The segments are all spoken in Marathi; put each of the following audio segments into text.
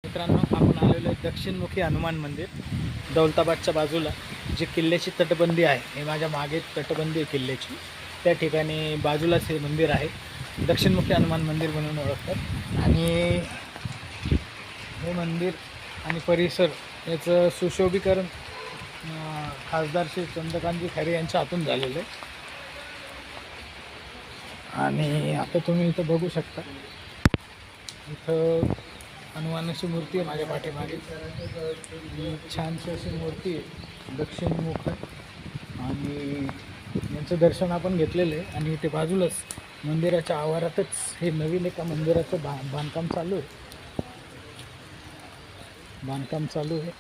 मित्रांनो, आपण आलेलो आहे दक्षिणमुखी हनुमान मंदिर दौलताबादच्या बाजूला. जी किल्ल्याची तटबंदी आहे, हे माझ्या मागे तटबंदी आहे किल्ल्याची. त्या ठिकाणी बाजूलाच हे मंदिर आहे. दक्षिणमुखी हनुमान मंदिर म्हणून ओळखतात. आणि हे मंदिर आणि परिसर याचं सुशोभीकरण खासदार श्री चंद्रकांतजी खैरे यांच्या हातून झालेलं आहे. आणि आता तुम्ही इथं बघू शकता, इथं हनुमानाची मूर्ती आहे माझ्या पाठीमागे. छानशी अशी मूर्ती आहे, दक्षिणमुख. आणि यांचं दर्शन आपण घेतलेलं आहे. आणि इथे बाजूलाच मंदिराच्या आवारातच हे नवीन एका मंदिराचं बांधकाम चालू आहे.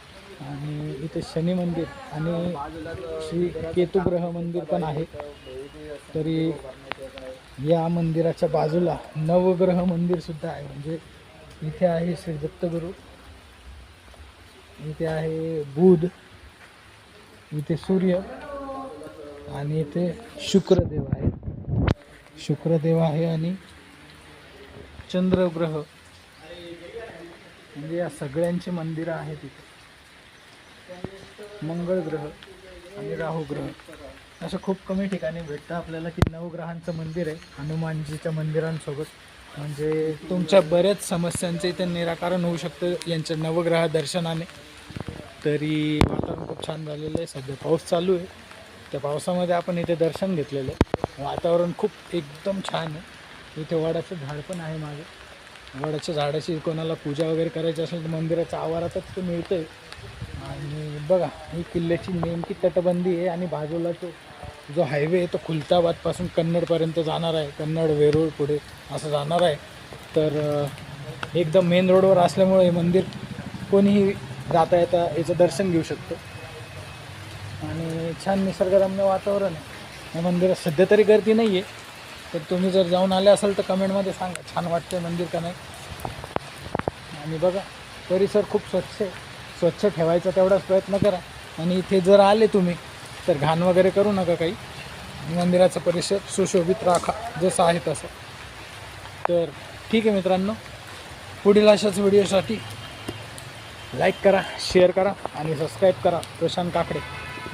आणि इथे शनी मंदिर आणि श्री केतुग्रह मंदिर पण आहे. तरी या मंदिराच्या बाजूला नवग्रह मंदिर सुद्धा आहे. म्हणजे इथे आहे श्री दत्तगुरु, इथे आहे बुध, इथे सूर्य आणि इथे शुक्रदेव आहे आणि चंद्रग्रह. म्हणजे या सगळ्यांची मंदिरं आहेत इथे. मंगळ ग्रह आणि राहू ग्रह असं खूप कमी ठिकाणी भेटतं आपल्याला की नवग्रहांचं मंदिर आहे हनुमानजीच्या मंदिरांसोबत. म्हणजे तुमच्या बऱ्याच समस्यांचं इथे निराकरण होऊ शकतं यांच्या नवग्रह दर्शनाने. तरी वातावरण खूप छान झालेलं आहे. सध्या पाऊस चालू आहे. त्या पावसामध्ये आपण इथे दर्शन घेतलेलं आहे. वातावरण खूप एकदम छान आहे. इथे वडाचं झाड पण आहे मागे. वडाच्या झाडाची कोणाला पूजा वगैरे करायची असेल तर मंदिराच्या आवारातच ते मिळतं आहे. आणि बघा, ही किल्ल्याची नेमकी तटबंदी आहे. आणि बाजूला जो हायवे आहे तो खुलताबादपासून कन्नडपर्यंत जाणार आहे. कन्नड, वेरूळ पुढे असं जाणार आहे. तर एकदम मेन रोडवर असल्यामुळे हे मंदिर कोणीही जाता येता याचं दर्शन घेऊ शकतो. आणि छान निसर्गरम्य वातावरण आहे. या मंदिरात सध्या तरी गर्दी नाही आहे. तर तुम्ही जर जाऊन आले असाल तर कमेंटमध्ये सांगा छान वाटतं मंदिर का नाही. आणि बघा, परिसर खूप स्वच्छ ठेवायचा तेवढाच प्रयत्न करा. आणि इथे जर आले तुम्ही तर घाण वगैरे करू नका काही. मंदिराचा परिसर सुशोभित राखा जसं आहे तसं. तर ठीक आहे मित्रांनो, पुढील अशाच व्हिडिओसाठी लाईक करा, शेअर करा आणि सबस्क्राईब करा प्रशांत काकडे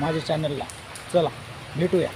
माझ्या चॅनलला. चला भेटूया.